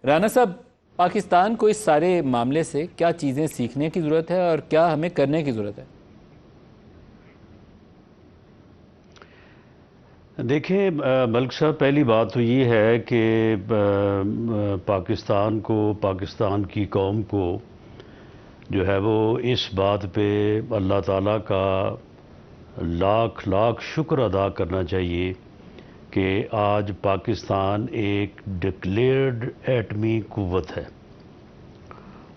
رانا صاحب، پاکستان کو اس سارے معاملے سے کیا چیزیں سیکھنے کی ضرورت ہے اور کیا ہمیں کرنے کی ضرورت ہے؟ دیکھیں ملک صاحب، پہلی بات تو یہ ہے کہ پاکستان کو، پاکستان کی قوم کو جو ہے وہ اس بات پہ اللہ تعالیٰ کا لاکھ لاکھ شکر ادا کرنا چاہیے کہ آج پاکستان ایک ڈکلیئرڈ ایٹمی قوت ہے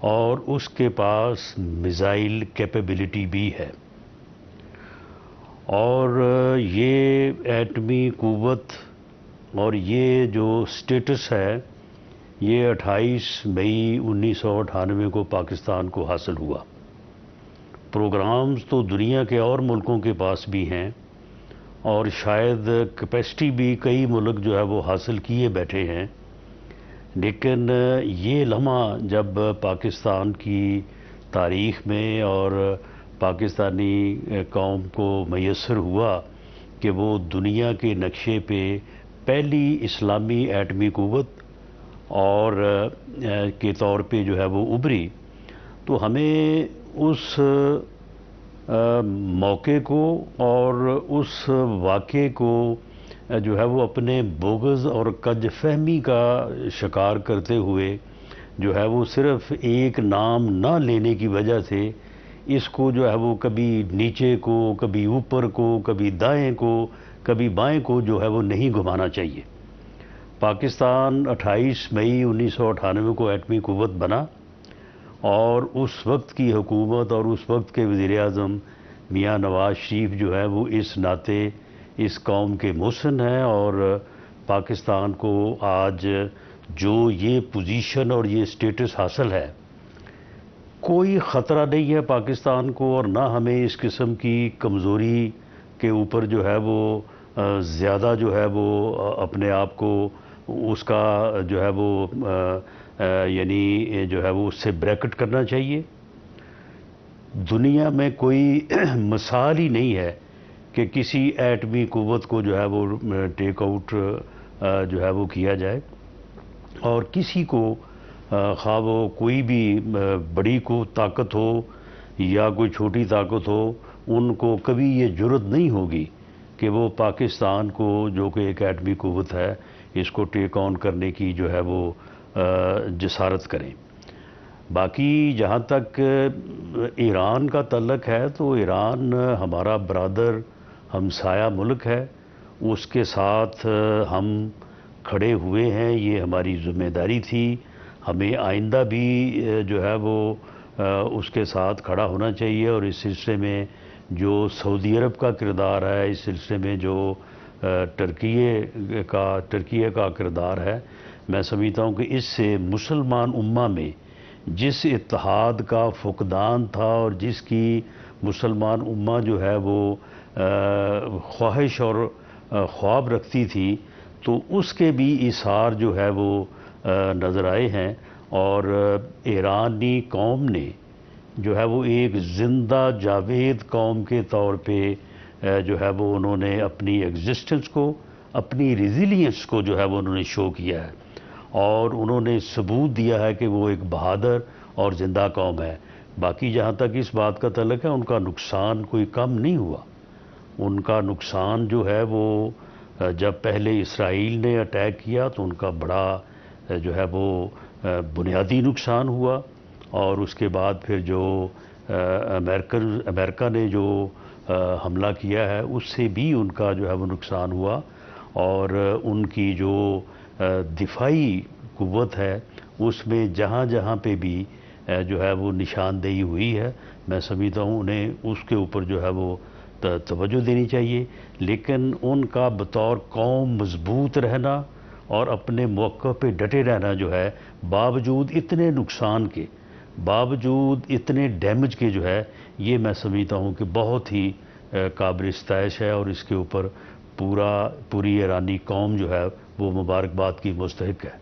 اور اس کے پاس میزائل کیپیبلٹی بھی ہے، اور یہ ایٹمی قوت اور یہ جو سٹیٹس ہے یہ 28 مئی 1998 کو پاکستان کو حاصل ہوا۔ پروگرامز تو دنیا کے اور ملکوں کے پاس بھی ہیں اور شاید کیپیسٹی بھی کئی ملک جو ہے وہ حاصل کیے بیٹھے ہیں، لیکن یہ لمحہ جب پاکستان کی تاریخ میں اور پاکستانی قوم کو میسر ہوا کہ وہ دنیا کے نقشے پہ پہلی اسلامی ایٹمی قوت اور کے طور پہ جو ہے وہ ابھری، تو ہمیں اس موقع کو اور اس واقعے کو جو ہے وہ اپنے بغض اور کج فہمی کا شکار کرتے ہوئے جو ہے وہ صرف ایک نام نہ لینے کی وجہ سے اس کو جو ہے وہ کبھی نیچے کو، کبھی اوپر کو، کبھی دائیں کو، کبھی بائیں کو جو ہے وہ نہیں گھمانا چاہیے۔ پاکستان 28 مئی 1998 کو ایٹمی قوت بنا اور اس وقت کی حکومت اور اس وقت کے وزیر اعظم میاں نواز شریف جو ہے وہ اس ناطے اس قوم کے محسن ہیں، اور پاکستان کو آج جو یہ پوزیشن اور یہ سٹیٹس حاصل ہے، کوئی خطرہ نہیں ہے پاکستان کو، اور نہ ہمیں اس قسم کی کمزوری کے اوپر جو ہے وہ زیادہ جو ہے وہ اپنے آپ کو اس کا جو ہے وہ یعنی جو ہے وہ اس سے بریکٹ کرنا چاہیے۔ دنیا میں کوئی مثال ہی نہیں ہے کہ کسی ایٹمی قوت کو جو ہے وہ ٹیک آؤٹ جو ہے وہ کیا جائے، اور کسی کو خواہ وہ کوئی بھی بڑی کو طاقت ہو یا کوئی چھوٹی طاقت ہو، ان کو کبھی یہ جرت نہیں ہوگی کہ وہ پاکستان کو جو کہ ایک ایٹمی قوت ہے اس کو ٹیک آن کرنے کی جو ہے وہ جسارت کریں۔ باقی جہاں تک ایران کا تعلق ہے تو ایران ہمارا برادر ہمسایہ ملک ہے، اس کے ساتھ ہم کھڑے ہوئے ہیں، یہ ہماری ذمہ داری تھی، ہمیں آئندہ بھی جو ہے وہ اس کے ساتھ کھڑا ہونا چاہیے، اور اس سلسلے میں جو سعودی عرب کا کردار ہے، اس سلسلے میں جو ترکیے کا کردار ہے، میں سمجھتا ہوں کہ اس سے مسلمان امہ میں جس اتحاد کا فقدان تھا اور جس کی مسلمان امہ جو ہے وہ خواہش اور خواب رکھتی تھی، تو اس کے بھی اثار جو ہے وہ نظر آئے ہیں، اور ایرانی قوم نے جو ہے وہ ایک زندہ جاوید قوم کے طور پہ جو ہے وہ انہوں نے اپنی ایگزسٹنس کو، اپنی ریزیلینس کو جو ہے وہ انہوں نے شو کیا ہے، اور انہوں نے ثبوت دیا ہے کہ وہ ایک بہادر اور زندہ قوم ہے۔ باقی جہاں تک اس بات کا تعلق ہے، ان کا نقصان کوئی کم نہیں ہوا، ان کا نقصان جو ہے وہ جب پہلے اسرائیل نے اٹیک کیا تو ان کا بڑا جو ہے وہ بنیادی نقصان ہوا، اور اس کے بعد پھر جو امریکہ نے جو حملہ کیا ہے اس سے بھی ان کا جو ہے وہ نقصان ہوا، اور ان کی جو دفاعی قوت ہے اس میں جہاں جہاں پہ بھی جو ہے وہ نشاندہی ہوئی ہے، میں سمجھتا ہوں انہیں اس کے اوپر جو ہے وہ توجہ دینی چاہیے، لیکن ان کا بطور قوم مضبوط رہنا اور اپنے موقع پہ ڈٹے رہنا جو ہے، باوجود اتنے نقصان کے، باوجود اتنے ڈیمیج کے جو ہے، یہ میں سمجھتا ہوں کہ بہت ہی قابل ستائش ہے، اور اس کے اوپر پوری ایرانی قوم جو ہے وہ مبارکباد کی مستحق ہے۔